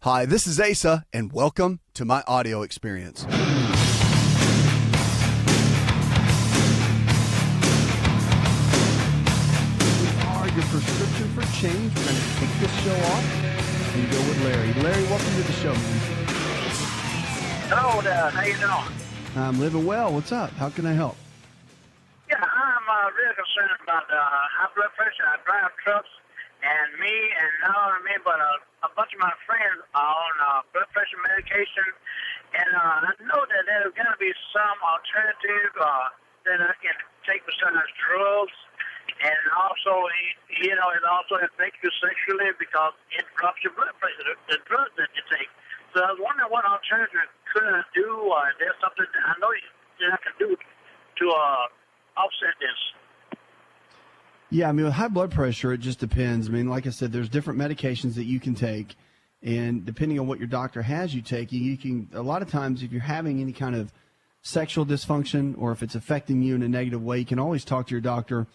Hi, this is Asa, and welcome to my audio experience. Your prescription for change. We're going to kick this show off and go with Larry. Larry, welcome to the show, man. Hello there. How you doing? I'm living well. What's up? How can I help? Yeah, I'm really concerned about high blood pressure. I drive trucks, and me and not only me, but a bunch of my friends are on blood pressure medication. And I know that there's got to be some alternative that I can take besides drugs. And also, it also affects you sexually because it drops your blood pressure, the drugs that you take. So I was wondering what alternative could I do, or is there something that I know that I can do to offset this? Yeah, I mean, with high blood pressure, it just depends. I mean, like I said, there's different medications that you can take. And depending on what your doctor has you taking, you can, a lot of times, if you're having any kind of sexual dysfunction or if it's affecting you in a negative way, you can always talk to your doctor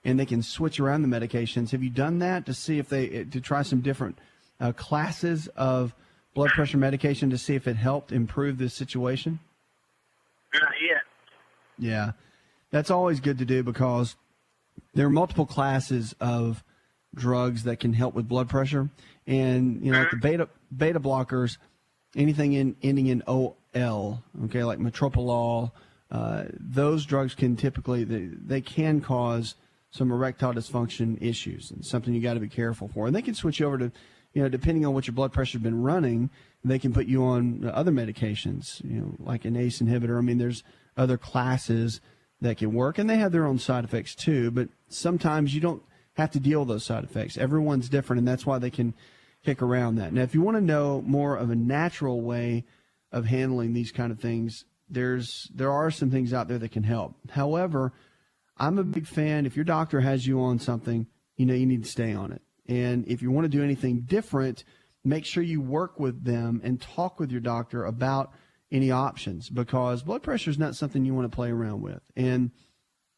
and they can switch around the medications. Have you done that to see if to try some different classes of blood pressure medication to see if it helped improve this situation? Not yet. Yeah, that's always good to do because there are multiple classes of drugs that can help with blood pressure. And, like the beta blockers, anything ending in OL, okay, like metoprolol, those drugs can typically, they can cause some erectile dysfunction issues, and something you got to be careful for. And they can switch over to, depending on what your blood pressure has been running, they can put you on other medications, like an ACE inhibitor. I mean, there's other classes that can work, and they have their own side effects too. But sometimes you don't have to deal with those side effects. Everyone's different, and that's why they can kick around that. Now, if you want to know more of a natural way of handling these kind of things, there are some things out there that can help. However, I'm a big fan. If your doctor has you on something, you need to stay on it. And if you want to do anything different, make sure you work with them and talk with your doctor about any options, because blood pressure is not something you want to play around with. And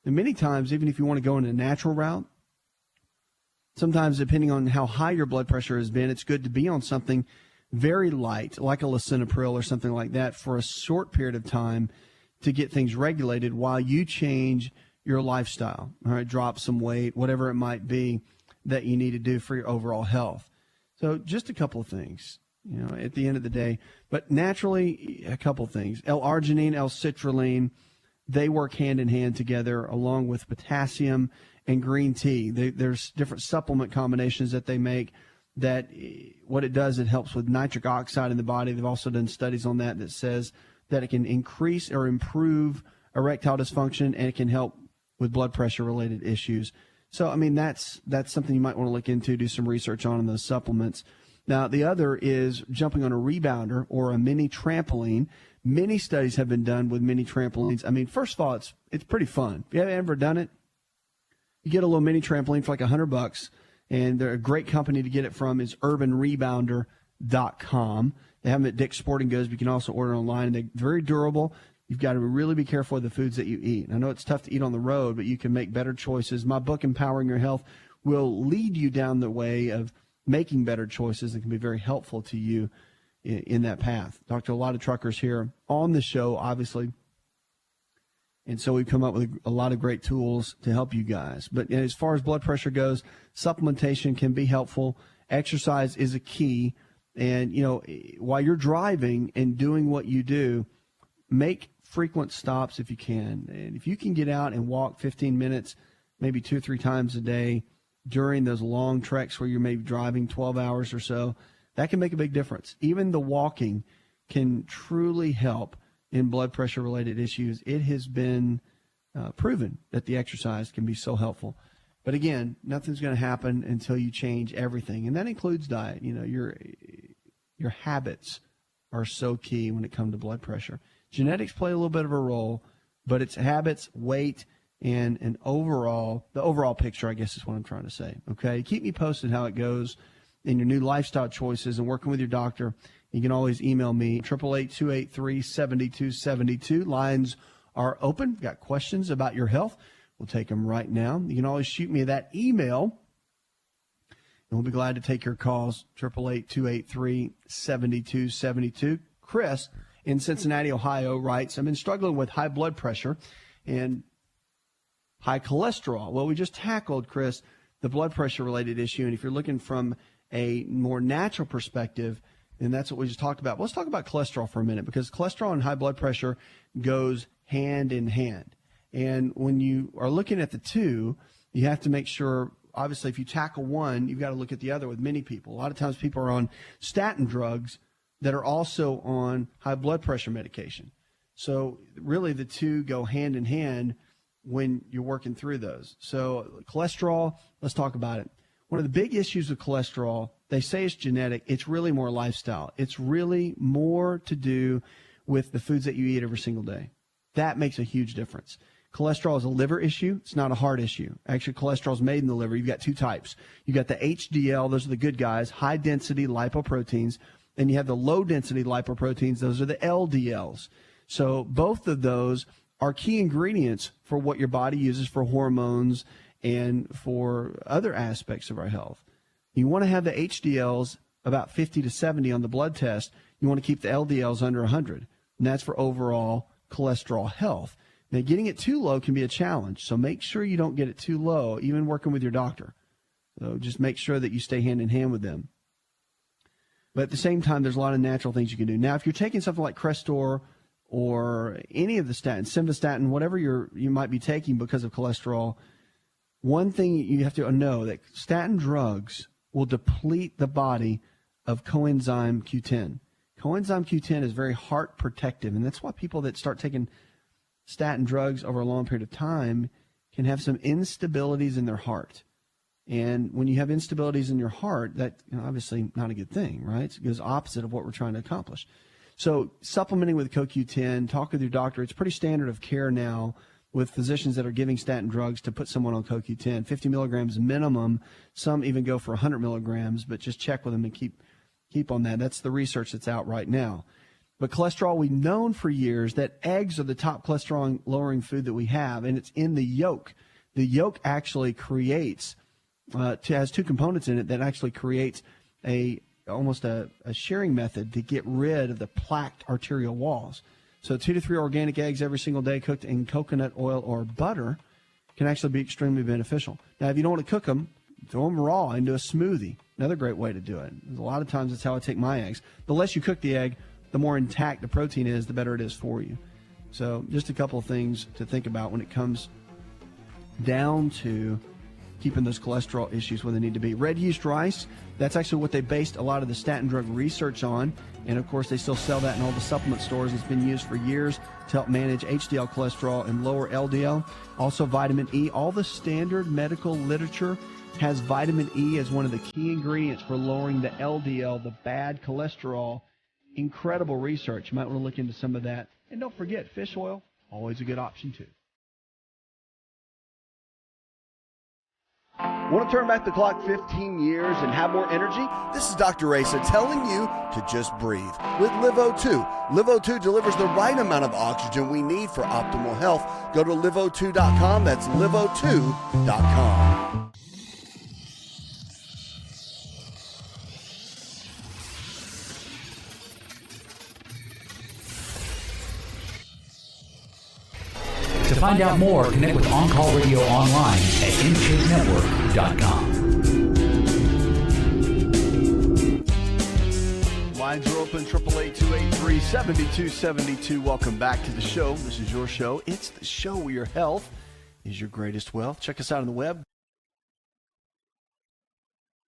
many times, even if you want to go in a natural route, sometimes depending on how high your blood pressure has been, it's good to be on something very light, like a lisinopril or something like that, for a short period of time to get things regulated while you change your lifestyle, all right, drop some weight, whatever it might be that you need to do for your overall health. So just a couple of things, at the end of the day. But naturally, a couple of things. L-arginine, L-citrulline, they work hand in hand together along with potassium and green tea. There's different supplement combinations that they make that what it does, it helps with nitric oxide in the body. They've also done studies on that says that it can increase or improve erectile dysfunction, and it can help with blood pressure related issues. So, I mean, that's something you might want to look into, do some research on in those supplements. Now, the other is jumping on a rebounder or a mini trampoline. Many studies have been done with mini trampolines. I mean, first of all, it's pretty fun. If you haven't ever done it, you get a little mini trampoline for like $100, and they're a great company to get it from is urbanrebounder.com. They have them at Dick's Sporting Goods, but you can also order online, and they're very durable. You've got to really be careful with the foods that you eat. I know it's tough to eat on the road, but you can make better choices. My book, Empowering Your Health, will lead you down the way of making better choices that can be very helpful to you in that path. Talked to a lot of truckers here on the show, obviously, and so we've come up with a lot of great tools to help you guys. But as far as blood pressure goes, supplementation can be helpful. Exercise is a key. And, while you're driving and doing what you do, make frequent stops if you can. And if you can get out and walk 15 minutes, maybe 2 or 3 times a day during those long treks where you're maybe driving 12 hours or so, that can make a big difference. Even the walking can truly help in blood pressure related issues. It has been proven that the exercise can be so helpful. But again, nothing's going to happen until you change everything. And that includes diet. Your habits are so key when it comes to blood pressure. Genetics play a little bit of a role, but it's habits, weight, and the overall picture, I guess is what I'm trying to say. Okay, keep me posted how it goes in your new lifestyle choices and working with your doctor. You can always email me, 888-283-7272. Lines are open. Got questions about your health? We'll take them right now. You can always shoot me that email we'll be glad to take your calls, 888-283-7272. Chris in Cincinnati, Ohio writes, I've been struggling with high blood pressure and high cholesterol. Well, we just tackled, Chris, the blood pressure related issue. And if you're looking from a more natural perspective, then that's what we just talked about. Let's talk about cholesterol for a minute, because cholesterol and high blood pressure goes hand in hand. And when you are looking at the two, you have to make sure, obviously, if you tackle one, you've got to look at the other with many people. A lot of times people are on statin drugs that are also on high blood pressure medication. So really the two go hand in hand when you're working through those. So cholesterol, let's talk about it. One of the big issues with cholesterol, they say it's genetic. It's really more lifestyle. It's really more to do with the foods that you eat every single day. That makes a huge difference. Cholesterol is a liver issue. It's not a heart issue. Actually, cholesterol is made in the liver. You've got two types. You've got the HDL. Those are the good guys, high-density lipoproteins. And you have the low-density lipoproteins. Those are the LDLs. So both of those are key ingredients for what your body uses for hormones and for other aspects of our health. You want to have the HDLs about 50 to 70 on the blood test. You want to keep the LDLs under 100. And that's for overall cholesterol health. Now, getting it too low can be a challenge, so make sure you don't get it too low, even working with your doctor. So just make sure that you stay hand in hand with them. But at the same time, there's a lot of natural things you can do. Now, if you're taking something like Crestor or any of the statins, simvastatin, whatever you might be taking because of cholesterol, one thing you have to know that statin drugs will deplete the body of coenzyme Q10. Coenzyme Q10 is very heart protective, and that's why people that start taking statin drugs over a long period of time can have some instabilities in their heart. And when you have instabilities in your heart, that obviously not a good thing, right? It goes opposite of what we're trying to accomplish. So supplementing with CoQ10, talk with your doctor. It's pretty standard of care now with physicians that are giving statin drugs to put someone on CoQ10, 50 milligrams minimum. Some even go for 100 milligrams, but just check with them and keep on that. That's the research that's out right now. But cholesterol, we've known for years that eggs are the top cholesterol-lowering food that we have, and it's in the yolk. The yolk actually creates, has two components in it that actually creates almost a shearing method to get rid of the plaqued arterial walls. So 2 to 3 organic eggs every single day cooked in coconut oil or butter can actually be extremely beneficial. Now, if you don't want to cook them, throw them raw into a smoothie. Another great way to do it. A lot of times that's how I take my eggs. The less you cook the egg, the more intact the protein is, the better it is for you. So just a couple of things to think about when it comes down to keeping those cholesterol issues where they need to be. Red yeast rice, that's actually what they based a lot of the statin drug research on. And, of course, they still sell that in all the supplement stores. It's been used for years to help manage HDL cholesterol and lower LDL. Also, vitamin E. All the standard medical literature has vitamin E as one of the key ingredients for lowering the LDL, the bad cholesterol. Incredible research. You might want to look into some of that. And don't forget, fish oil, always a good option, too. Want to turn back the clock 15 years and have more energy? This is Dr. Asa telling you to just breathe with LiveO2. LiveO2 delivers the right amount of oxygen we need for optimal health. Go to liveO2.com. That's liveO2.com. To find out more, connect with On Call Radio online at InShapeNetwork.com. Lines are open, 888-283-7272. Welcome back to the show. This is your show. It's the show where your health is your greatest wealth. Check us out on the web.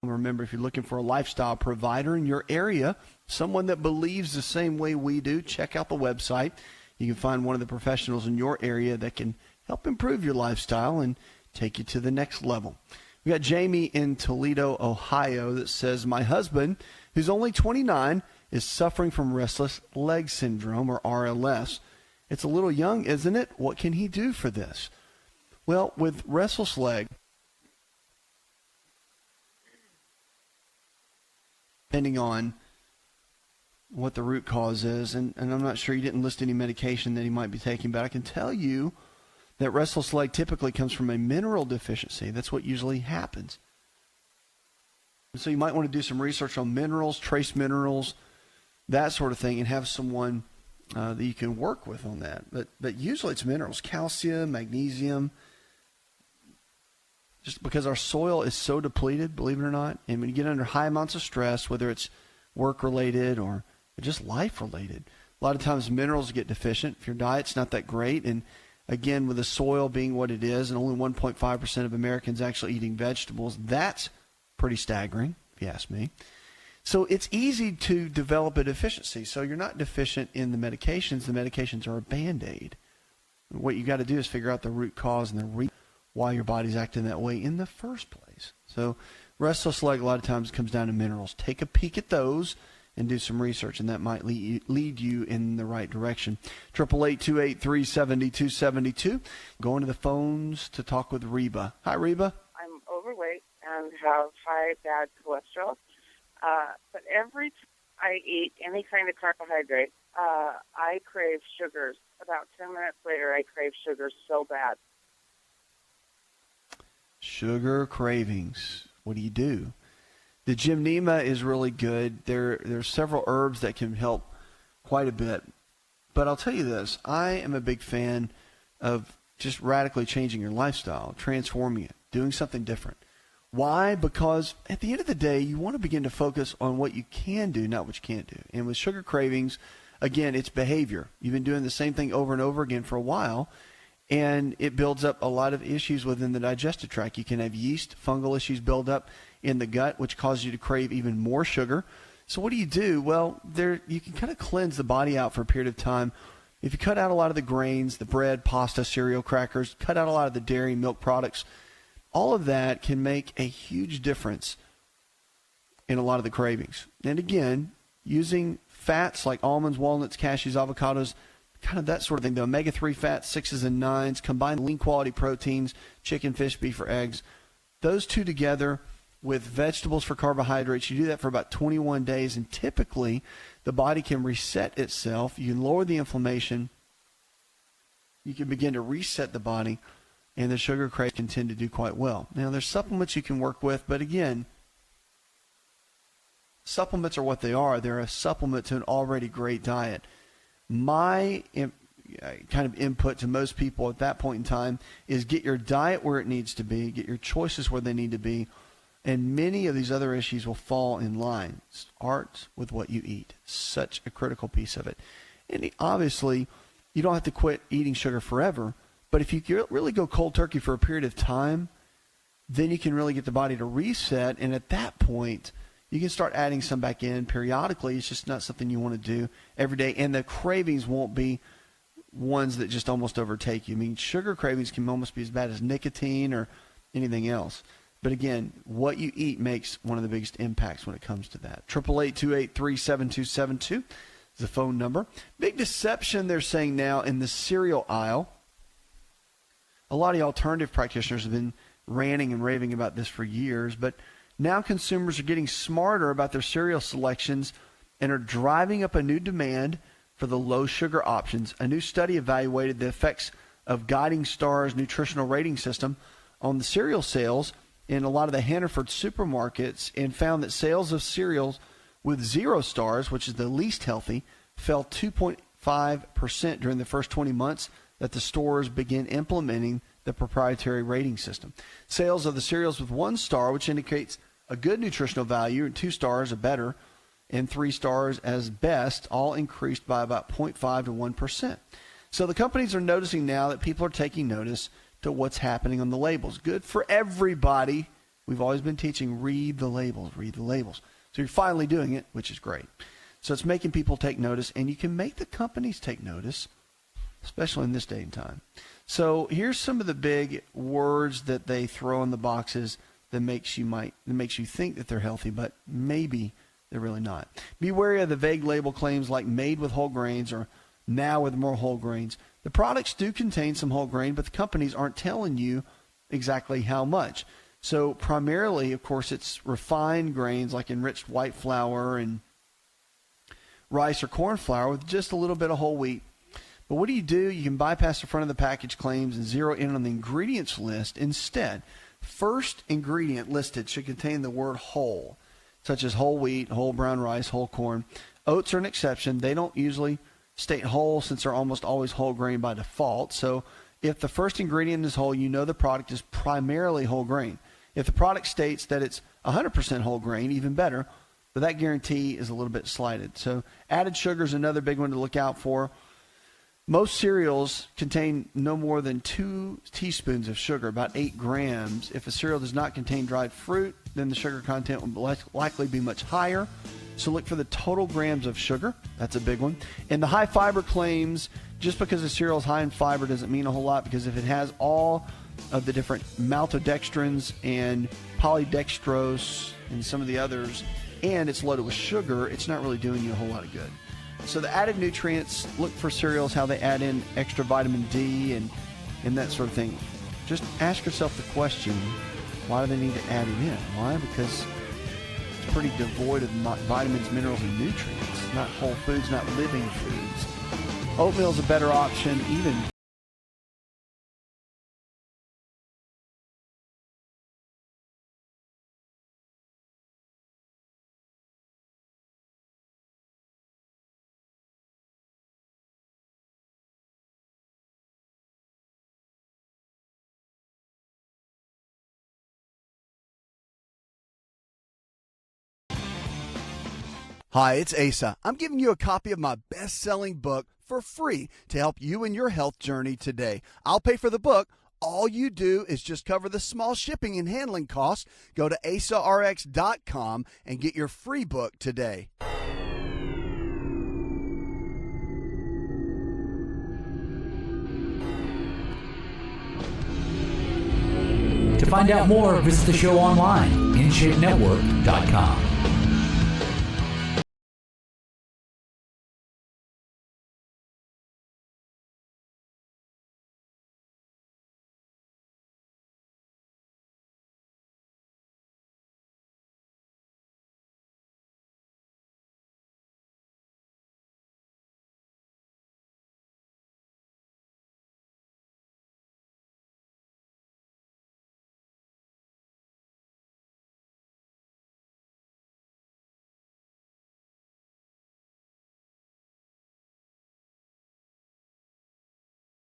Remember, if you're looking for a lifestyle provider in your area, someone that believes the same way we do, check out the website. You can find one of the professionals in your area that can help improve your lifestyle and take you to the next level. We got Jamie in Toledo, Ohio, that says, my husband, who's only 29, is suffering from restless leg syndrome, or RLS. It's a little young, isn't it? What can he do for this? Well, with restless leg, depending on what the root cause is, and I'm not sure, you didn't list any medication that he might be taking, but I can tell you that restless leg typically comes from a mineral deficiency. That's what usually happens. So you might want to do some research on minerals, trace minerals, that sort of thing, and have someone that you can work with on that. But usually it's minerals, calcium, magnesium, just because our soil is so depleted, believe it or not. And when you get under high amounts of stress, whether it's work-related or just life-related, a lot of times minerals get deficient. If your diet's not that great, and again, with the soil being what it is, and only 1.5% of Americans actually eating vegetables, that's pretty staggering, if you ask me. So it's easy to develop a deficiency. So you're not deficient in the medications. The medications are a Band-Aid. What you got to do is figure out the root cause and the reason why your body's acting that way in the first place. So restless leg a lot of times comes down to minerals. Take a peek at those and do some research, and that might lead you in the right direction. 888-283-7272. Going to the phones to talk with Reba. Hi, Reba. I'm overweight and have high bad cholesterol. But every time I eat any kind of carbohydrate, I crave sugars. About 10 minutes later, I crave sugars so bad. Sugar cravings. What do you do? The gymnema is really good. There's several herbs that can help quite a bit. But I'll tell you this, I am a big fan of just radically changing your lifestyle, transforming it, doing something different. Why? Because at the end of the day, you want to begin to focus on what you can do, not what you can't do. And with sugar cravings, again, it's behavior. You've been doing the same thing over and over again for a while, and it builds up a lot of issues within the digestive tract. You can have yeast, fungal issues build up in the gut, which causes you to crave even more sugar. So what do? Well, you can kind of cleanse the body out for a period of time. If you cut out a lot of the grains, the bread, pasta, cereal, crackers, cut out a lot of the dairy, milk products, all of that can make a huge difference in a lot of the cravings. And again, using fats like almonds, walnuts, cashews, avocados, kind of that sort of thing. The omega-3 fats, 6s and 9s, combined lean quality proteins, chicken, fish, beef, or eggs. Those two together with vegetables for carbohydrates, you do that for about 21 days, and typically the body can reset itself. You can lower the inflammation. You can begin to reset the body, and the sugar cravings can tend to do quite well. Now, there's supplements you can work with, but again, supplements are what they are. They're a supplement to an already great diet. My kind of input to most people at that point in time is get your diet where it needs to be, get your choices where they need to be, and many of these other issues will fall in line. Start with what you eat. Such a critical piece of it. And obviously, you don't have to quit eating sugar forever, but if you really go cold turkey for a period of time, then you can really get the body to reset, and at that point, you can start adding some back in periodically. It's just not something you want to do every day, and the cravings won't be ones that just almost overtake you. I mean, sugar cravings can almost be as bad as nicotine or anything else. But again, what you eat makes one of the biggest impacts when it comes to that. 888-283-7272 is the phone number. Big deception they're saying now in the cereal aisle. A lot of the alternative practitioners have been ranting and raving about this for years, but now consumers are getting smarter about their cereal selections and are driving up a new demand for the low-sugar options. A new study evaluated the effects of Guiding Star's nutritional rating system on the cereal sales in a lot of the Hannaford supermarkets and found that sales of cereals with 0 stars, which is the least healthy, fell 2.5% during the first 20 months that the stores began implementing the proprietary rating system. Sales of the cereals with 1 star, which indicates a good nutritional value, and 2 stars, a better, and 3 stars as best, all increased by about 0.5 to 1%. So the companies are noticing now that people are taking notice to what's happening on the labels. Good for everybody. We've always been teaching, read the labels, read the labels. So you're finally doing it, which is great. So it's making people take notice, and you can make the companies take notice, especially in this day and time. So here's some of the big words that they throw in the boxes that makes you think that they're healthy, but maybe they're really not. Be wary of the vague label claims like made with whole grains or now with more whole grains. The products do contain some whole grain, but the companies aren't telling you exactly how much. So primarily, of course, it's refined grains like enriched white flour and rice or corn flour with just a little bit of whole wheat. But what do? You can bypass the front of the package claims and zero in on the ingredients list instead. First ingredient listed should contain the word whole. such as whole wheat, whole brown rice, whole corn. Oats are an exception. They don't usually state whole since they're almost always whole grain by default. So if the first ingredient is whole, you know the product is primarily whole grain. If the product states that it's 100% whole grain, even better, but that guarantee is a little bit slighted. So added sugar is another big one to look out for. Most cereals contain no more than 2 teaspoons of sugar, about 8 grams. If a cereal does not contain dried fruit, then the sugar content will likely be much higher. So look for the total grams of sugar. That's a big one. And the high fiber claims, just because a cereal is high in fiber doesn't mean a whole lot, because if it has all of the different maltodextrins and polydextrose and some of the others, and it's loaded with sugar, it's not really doing you a whole lot of good. So the added nutrients, look for cereals, how they add in extra vitamin D and that sort of thing. Just ask yourself the question, why do they need to add it in? Why? Because it's pretty devoid of vitamins, minerals, and nutrients. Not whole foods, not living foods. Oatmeal is a better option, even. Hi, it's Asa. I'm giving you a copy of my best-selling book for free to help you in your health journey today. I'll pay for the book. All you do is just cover the small shipping and handling costs. Go to AsaRx.com and get your free book today. To find out more, visit the show online, InShapeNetwork.com.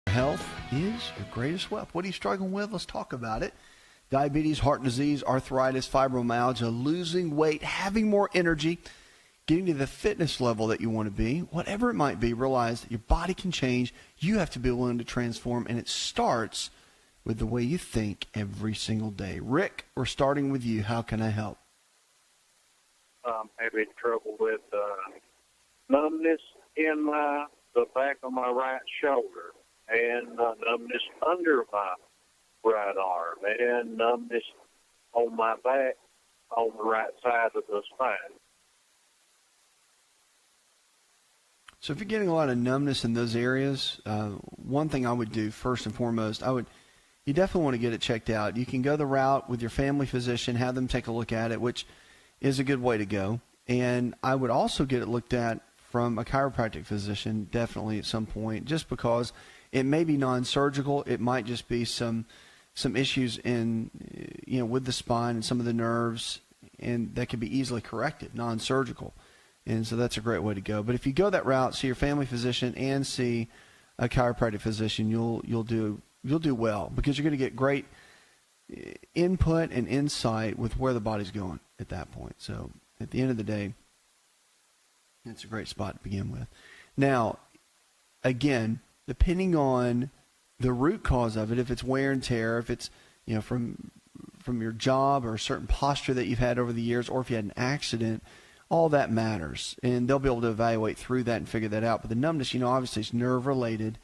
Health is your greatest wealth. What are you struggling with? Let's talk about it. Diabetes, heart disease, arthritis, fibromyalgia, losing weight, having more energy, getting to the fitness level that you want to be, whatever it might be, realize that your body can change. You have to be willing to transform, and it starts with the way you think every single day. Rick, we're starting with you. How can I help? I'm having trouble with numbness in the back of my right shoulder, and numbness under my right arm, and numbness on my back on the right side of the spine. So if you're getting a lot of numbness in those areas, one thing I would do first and foremost, you definitely want to get it checked out. You can go the route with your family physician, have them take a look at it, which is a good way to go. And I would also get it looked at from a chiropractic physician, definitely at some point, just because it may be non-surgical. It might just be some issues in, with the spine and some of the nerves, and that can be easily corrected, non-surgical. And so that's a great way to go. But if you go that route, see your family physician and see a chiropractic physician, you'll do well, because you're going to get great input and insight with where the body's going at that point. So at the end of the day, it's a great spot to begin with. Now, again, depending on the root cause of it, if it's wear and tear, if it's from your job or a certain posture that you've had over the years, or if you had an accident, all that matters, and they'll be able to evaluate through that and figure that out. But the numbness, obviously it's nerve related,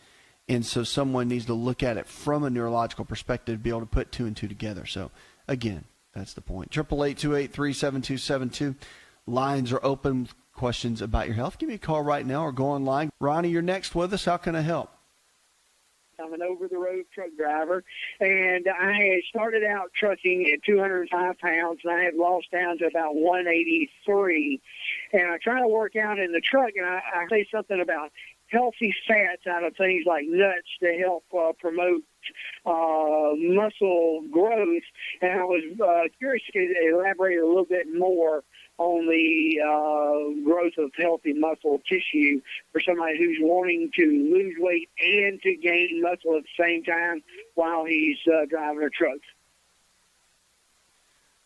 and so someone needs to look at it from a neurological perspective to be able to put 2 and 2 together. So again, that's the point. 888-283-7272. Lines are open. Questions about your health, give me a call right now or go online. Ronnie, you're next with us. How can I help? I'm an over-the-road truck driver, and I had started out trucking at 205 pounds, and I had lost down to about 183. And I try to work out in the truck, and I say something about healthy fats out of things like nuts to help promote muscle growth. And I was curious to elaborate a little bit more on the growth of healthy muscle tissue for somebody who's wanting to lose weight and to gain muscle at the same time while he's driving a truck.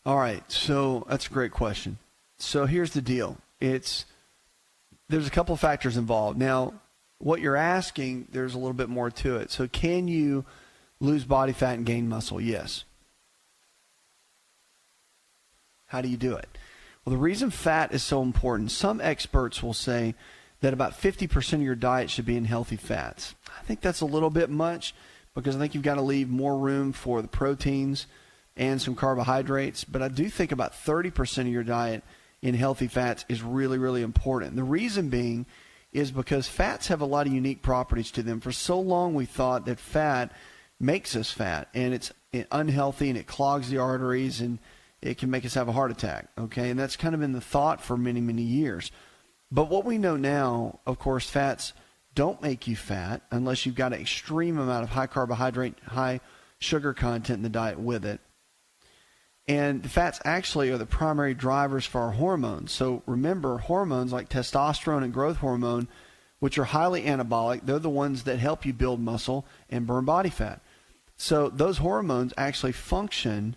All right, so that's a great question. So here's the deal. There's a couple of factors involved. Now, what you're asking, there's a little bit more to it. So can you lose body fat and gain muscle? Yes. How do you do it? Well, the reason fat is so important, some experts will say that about 50% of your diet should be in healthy fats. I think that's a little bit much because I think you've got to leave more room for the proteins and some carbohydrates. But I do think about 30% of your diet in healthy fats is really, really important. The reason being is because fats have a lot of unique properties to them. For so long we thought that fat makes us fat, and it's unhealthy, and it clogs the arteries, and it can make us have a heart attack, okay? And that's kind of been the thought for many, many years. But what we know now, of course, fats don't make you fat unless you've got an extreme amount of high carbohydrate, high sugar content in the diet with it. And the fats actually are the primary drivers for our hormones. So remember, hormones like testosterone and growth hormone, which are highly anabolic, they're the ones that help you build muscle and burn body fat. So those hormones actually function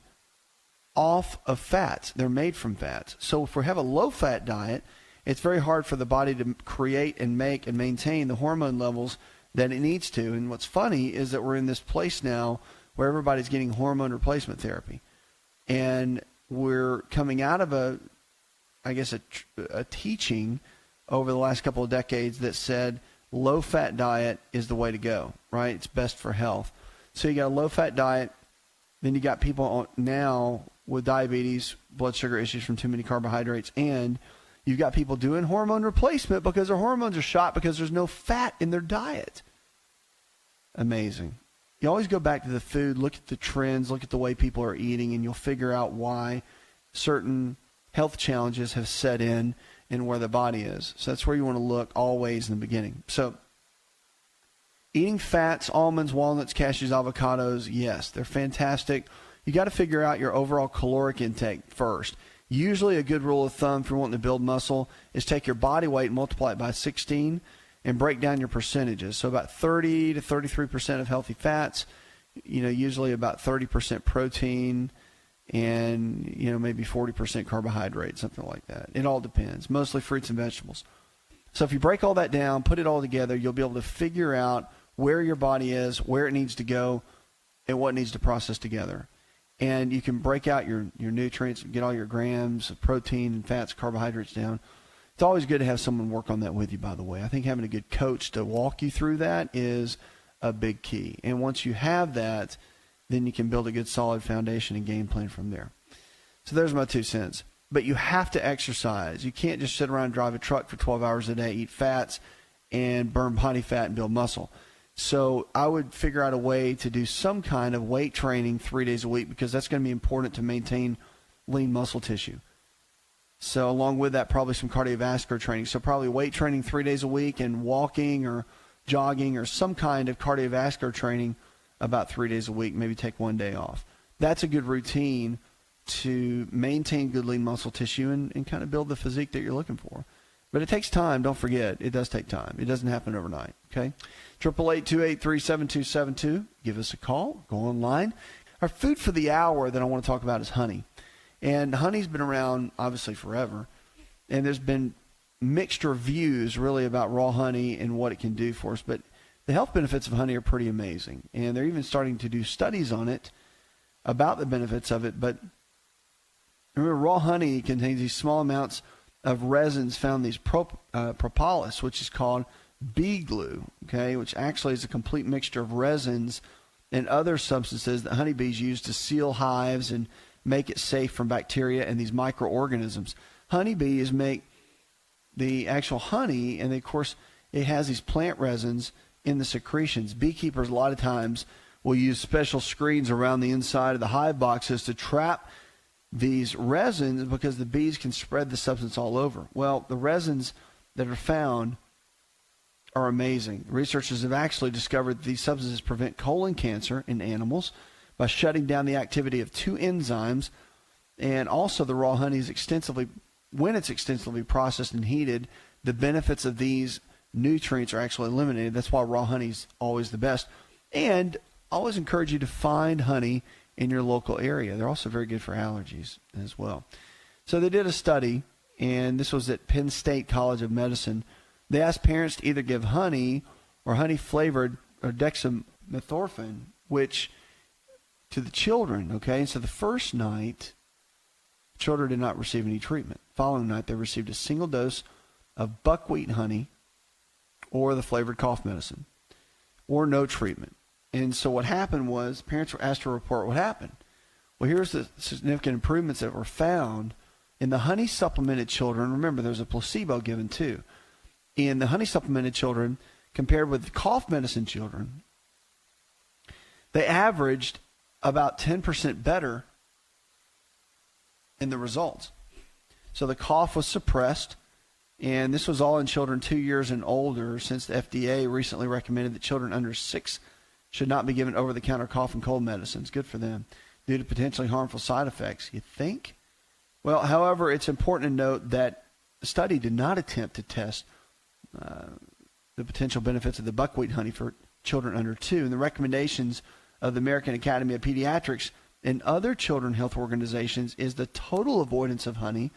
off of fats. They're made from fats. So if we have a low-fat diet, it's very hard for the body to create and make and maintain the hormone levels that it needs to. And what's funny is that we're in this place now where everybody's getting hormone replacement therapy. And we're coming out of a teaching over the last couple of decades that said low-fat diet is the way to go, right? It's best for health. So you got a low-fat diet, then you got people now with diabetes, blood sugar issues from too many carbohydrates, and you've got people doing hormone replacement because their hormones are shot because there's no fat in their diet. Amazing. You always go back to the food, look at the trends, look at the way people are eating, and you'll figure out why certain health challenges have set in and where the body is. So that's where you want to look always in the beginning. So eating fats, almonds, walnuts, cashews, avocados, yes, they're fantastic. You got to figure out your overall caloric intake first. Usually a good rule of thumb for wanting to build muscle is take your body weight and multiply it by 16 and break down your percentages. So about 30 to 33% of healthy fats, usually about 30% protein and, maybe 40% carbohydrate, something like that. It all depends, mostly fruits and vegetables. So if you break all that down, put it all together, you'll be able to figure out where your body is, where it needs to go, and what needs to process together. And you can break out your nutrients, get all your grams of protein and fats, carbohydrates down. It's always good to have someone work on that with you, by the way. I think having a good coach to walk you through that is a big key. And once you have that, then you can build a good solid foundation and game plan from there. So there's my 2 cents. But you have to exercise. You can't just sit around and drive a truck for 12 hours a day, eat fats, and burn body fat and build muscle. So I would figure out a way to do some kind of weight training 3 days a week because that's going to be important to maintain lean muscle tissue. So along with that, probably some cardiovascular training. So probably weight training 3 days a week and walking or jogging or some kind of cardiovascular training about 3 days a week, maybe take 1 day off. That's a good routine to maintain good lean muscle tissue and kind of build the physique that you're looking for. But it takes time. Don't forget, it does take time. It doesn't happen overnight, okay? 888-283-7272. Give us a call. Go online. Our food for the hour that I want to talk about is honey. And honey's been around, obviously, forever. And there's been mixed reviews, really, about raw honey and what it can do for us. But the health benefits of honey are pretty amazing. And they're even starting to do studies on it about the benefits of it. But remember, raw honey contains these small amounts of resins found in these propolis, which is called bee glue, okay, which actually is a complete mixture of resins and other substances that honeybees use to seal hives and make it safe from bacteria and these microorganisms. Honeybees make the actual honey, and of course it has these plant resins in the secretions. Beekeepers a lot of times will use special screens around the inside of the hive boxes to trap these resins because the bees can spread the substance all over. Well, the resins that are found are amazing. Researchers have actually discovered that these substances prevent colon cancer in animals by shutting down the activity of 2 enzymes, and also the raw honey is extensively when it's extensively processed and heated, the benefits of these nutrients are actually eliminated. That's why raw honey is always the best. And I always encourage you to find honey in your local area. They're also very good for allergies as well. So they did a study, and this was at Penn State College of Medicine. They asked parents to either give honey or honey-flavored or dextromethorphan, which to the children, okay? And so the first night, children did not receive any treatment. Following night, they received a single dose of buckwheat honey or the flavored cough medicine or no treatment. And so what happened was parents were asked to report what happened. Well, here's the significant improvements that were found in the honey supplemented children. Remember, there's a placebo given too. In the honey supplemented children, compared with the cough medicine children, they averaged about 10% better in the results. So the cough was suppressed, and this was all in children 2 years and older, since the FDA recently recommended that children under 6 should not be given over-the-counter cough and cold medicines. Good for them, due to potentially harmful side effects. You think? Well, however, it's important to note that the study did not attempt to test the potential benefits of the buckwheat honey for children under 2. And the recommendations of the American Academy of Pediatrics and other children health organizations is the total avoidance of honey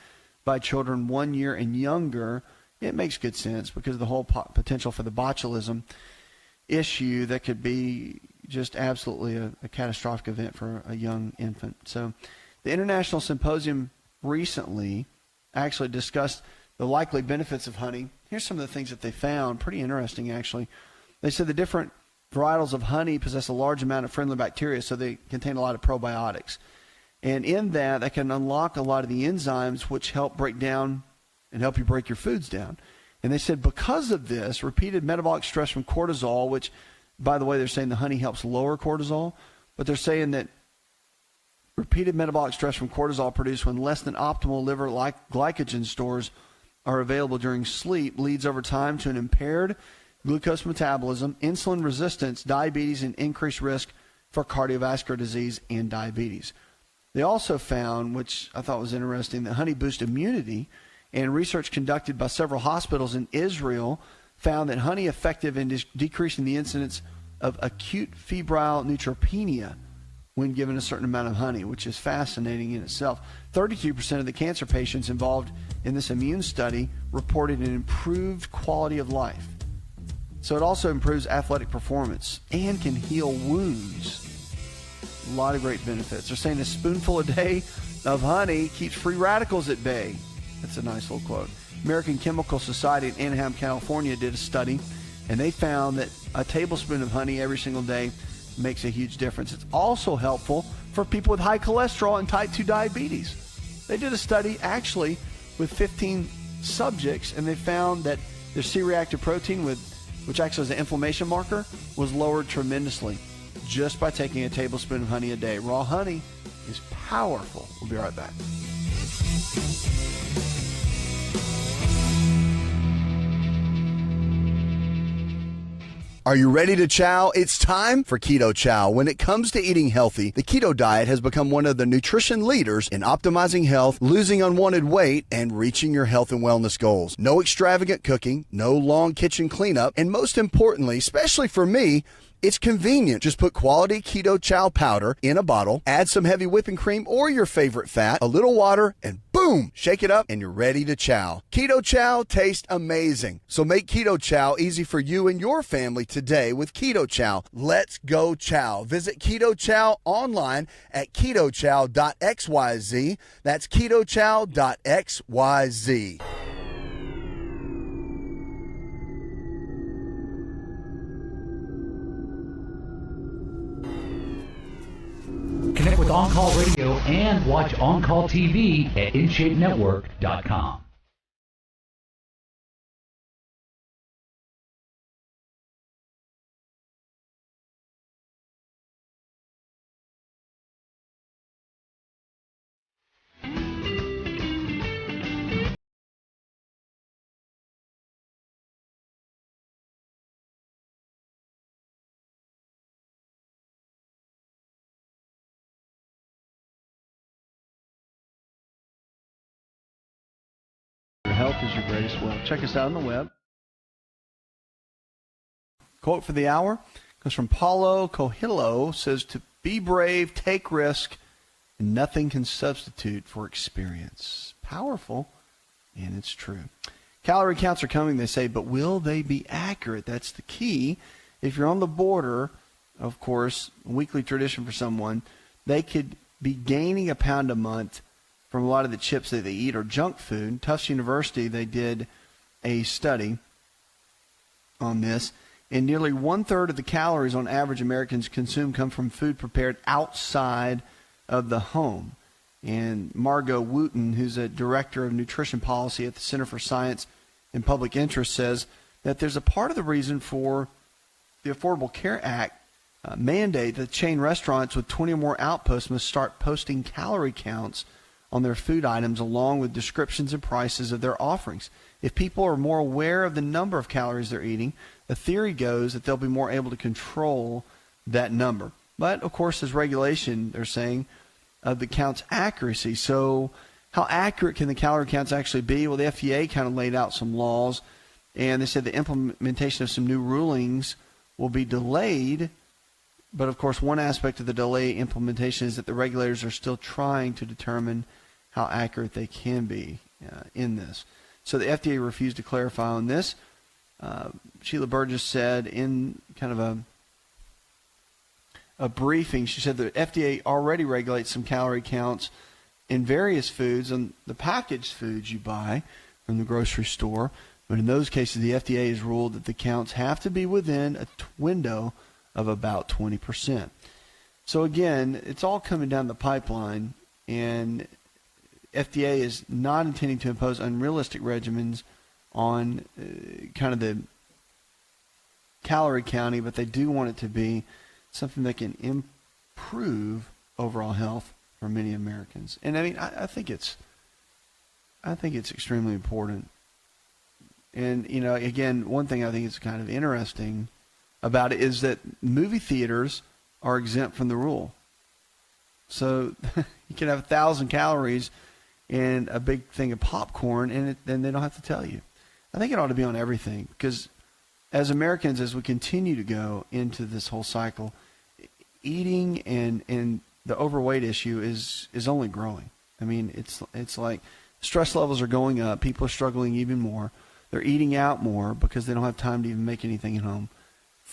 by children 1 year and younger. It makes good sense because of the whole potential for the botulism issue that could be just absolutely a catastrophic event for a young infant. So the International Symposium recently actually discussed the likely benefits of honey. Here's some of the things that they found. Pretty interesting, actually. They said the different varietals of honey possess a large amount of friendly bacteria, so they contain a lot of probiotics. And in that can unlock a lot of the enzymes which help break down and help you break your foods down. And they said because of this, repeated metabolic stress from cortisol, which, by the way, they're saying the honey helps lower cortisol, but they're saying that repeated metabolic stress from cortisol produced when less than optimal liver glycogen stores are available during sleep leads over time to an impaired glucose metabolism, insulin resistance, diabetes, and increased risk for cardiovascular disease and diabetes. They also found, which I thought was interesting, that honey boosts immunity, and research conducted by several hospitals in Israel found that honey effective in decreasing the incidence of acute febrile neutropenia when given a certain amount of honey, which is fascinating in itself. 32% of the cancer patients involved in this immune study reported an improved quality of life. So it also improves athletic performance and can heal wounds. A lot of great benefits. They're saying a spoonful a day of honey keeps free radicals at bay. That's a nice little quote. American Chemical Society in Anaheim, California did a study, and they found that a tablespoon of honey every single day makes a huge difference. It's also helpful for people with high cholesterol and type 2 diabetes. They did a study actually with 15 subjects, and they found that their C-reactive protein, which acts as an inflammation marker, was lowered tremendously just by taking a tablespoon of honey a day. Raw honey is powerful. We'll be right back. Are you ready to chow? It's time for Keto Chow. When it comes to eating healthy, the keto diet has become one of the nutrition leaders in optimizing health, losing unwanted weight, and reaching your health and wellness goals. No extravagant cooking, no long kitchen cleanup, and most importantly, especially for me, it's convenient. Just put quality Keto Chow powder in a bottle, add some heavy whipping cream or your favorite fat, a little water, and boom, shake it up and you're ready to chow. Keto Chow tastes amazing. So make Keto Chow easy for you and your family today with Keto Chow. Let's go chow. Visit Keto Chow online at ketochow.xyz. That's ketochow.xyz. Connect with On Call Radio and watch On Call TV at InShapeNetwork.com. greatest will. Check us out on the web. Quote for the hour comes from Paulo Coelho, says to be brave, take risk, and nothing can substitute for experience. Powerful, and it's true. Calorie counts are coming, they say, but will they be accurate? That's the key. If you're on the border, of course, a weekly tradition for someone, they could be gaining a pound a month from a lot of the chips that they eat or junk food. Tufts University, they did a study on this, and nearly one-third of the calories on average Americans consume come from food prepared outside of the home. And Margot Wooten, who's a director of nutrition policy at the Center for Science and Public Interest, says that there's a part of the reason for the Affordable Care Act mandate that chain restaurants with 20 or more outposts must start posting calorie counts on their food items along with descriptions and prices of their offerings. If people are more aware of the number of calories they're eating, the theory goes that they'll be more able to control that number. But, of course, there's regulation, they're saying, of the count's accuracy. So how accurate can the calorie counts actually be? Well, the FDA kind of laid out some laws, and they said the implementation of some new rulings will be delayed. But, of course, one aspect of the delay implementation is that the regulators are still trying to determine how accurate they can be in this. So the FDA refused to clarify on this. Sheila Burgess said in kind of a briefing, she said the FDA already regulates some calorie counts in various foods and the packaged foods you buy from the grocery store. But in those cases, the FDA has ruled that the counts have to be within a window of about 20%. So again, it's all coming down the pipeline, and FDA is not intending to impose unrealistic regimens on kind of the calorie counting, but they do want it to be something that can improve overall health for many Americans. And I mean, I think it's extremely important. And, you know, again, one thing I think is kind of interesting about it is that movie theaters are exempt from the rule. So you can have 1,000 calories and a big thing of popcorn, and then they don't have to tell you. I think it ought to be on everything, because as Americans, as we continue to go into this whole cycle, eating and the overweight issue is only growing. I mean, it's like stress levels are going up. People are struggling even more. They're eating out more because they don't have time to even make anything at home.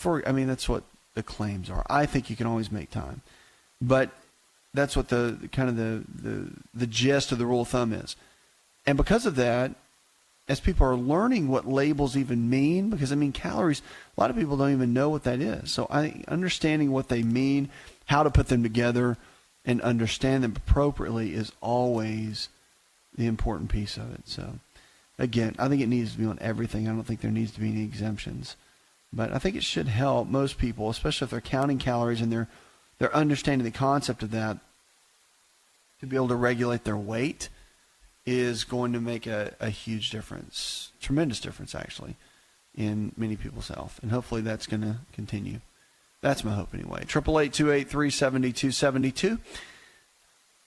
That's what the claims are. I think you can always make time, but that's what the gist of the rule of thumb is. And because of that, as people are learning what labels even mean, because I mean calories, a lot of people don't even know what that is. So understanding what they mean, how to put them together, and understand them appropriately is always the important piece of it. So again, I think it needs to be on everything. I don't think there needs to be any exemptions. But I think it should help most people, especially if they're counting calories and they're understanding the concept of that, to be able to regulate their weight is going to make a huge difference, tremendous difference actually, in many people's health. And hopefully that's going to continue. That's my hope anyway. 888-283-7272.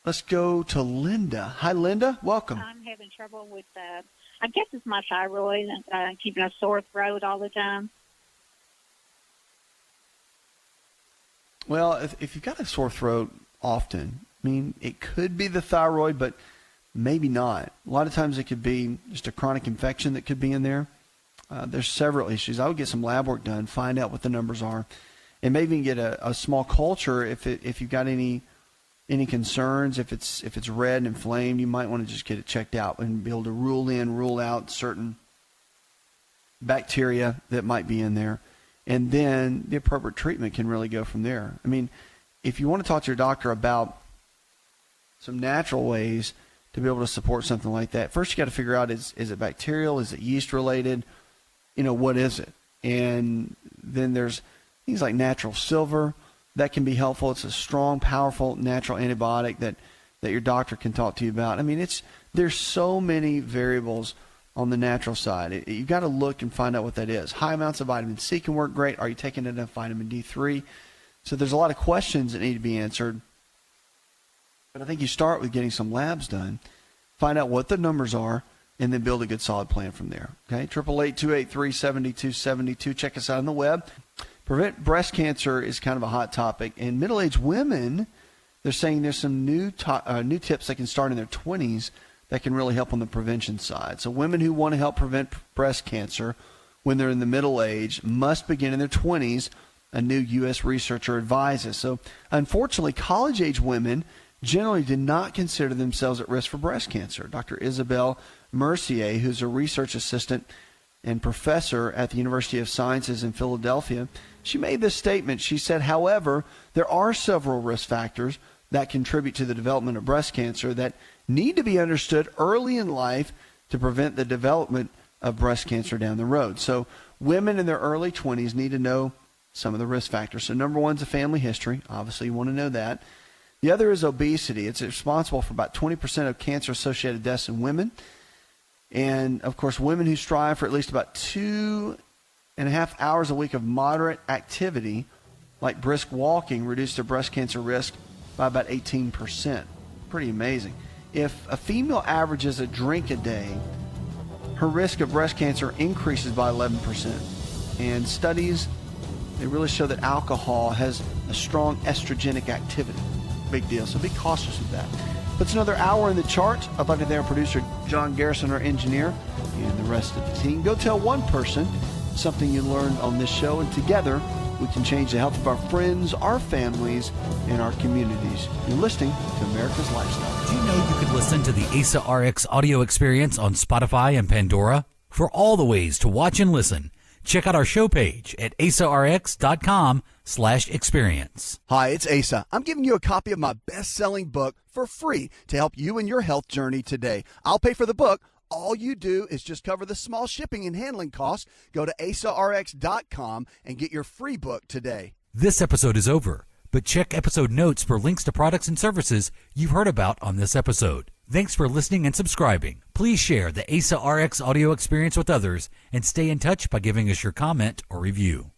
Let's go to Linda. Hi, Linda. Welcome. I'm having trouble with, I guess it's my thyroid, keeping a sore throat all the time. Well, if you've got a sore throat often, I mean, it could be the thyroid, but maybe not. A lot of times it could be just a chronic infection that could be in there. There's several issues. I would get some lab work done, find out what the numbers are, and maybe even get a small culture if you've got any concerns. If it's red and inflamed, you might want to just get it checked out and be able to rule out certain bacteria that might be in there. And then the appropriate treatment can really go from there. I mean, if you want to talk to your doctor about some natural ways to be able to support something like that, first you got to figure out, is it bacterial? Is it yeast related? What is it? And then there's things like natural silver that can be helpful. It's a strong, powerful natural antibiotic that your doctor can talk to you about. I mean, there's so many variables on the natural side. You've got to look and find out what that is. High amounts of vitamin C can work great. Are you taking enough vitamin D3? So there's a lot of questions that need to be answered. But I think you start with getting some labs done, find out what the numbers are, and then build a good solid plan from there. Okay, 888-283-7272. Check us out on the web. Prevent breast cancer is kind of a hot topic. And middle-aged women, they're saying there's some new tips they can start in their 20s that can really help on the prevention side. So women who want to help prevent breast cancer when they're in the middle age must begin in their 20s, a new U.S. researcher advises. So unfortunately, college-age women generally do not consider themselves at risk for breast cancer. Dr. Isabel Mercier, who's a research assistant and professor at the University of Sciences in Philadelphia, she made this statement. She said, however, there are several risk factors that contribute to the development of breast cancer that need to be understood early in life to prevent the development of breast cancer down the road. So women in their early 20s need to know some of the risk factors. So number one is a family history. Obviously, you want to know that. The other is obesity. It's responsible for about 20% of cancer-associated deaths in women. And, of course, women who strive for at least about 2.5 hours a week of moderate activity, like brisk walking, reduce their breast cancer risk by about 18%. Pretty amazing. If a female averages a drink a day, her risk of breast cancer increases by 11%. And studies, they really show that alcohol has a strong estrogenic activity. Big deal. So be cautious of that. Puts another hour in the chart. I'd like to thank our producer, John Garrison, our engineer, and the rest of the team. Go tell one person something you learned on this show, and together we can change the health of our friends, our families, and our communities. You're listening to America's Lifestyle. Do you know you could listen to the AsaRx audio experience on Spotify and Pandora? For all the ways to watch and listen, check out our show page at asarx.com/experience. Hi, it's Asa. I'm giving you a copy of my best-selling book for free to help you in your health journey today. I'll pay for the book. All you do is just cover the small shipping and handling costs. Go to asarx.com and get your free book today. This episode is over, but check episode notes for links to products and services you've heard about on this episode. Thanks for listening and subscribing. Please share the AsaRx audio experience with others and stay in touch by giving us your comment or review.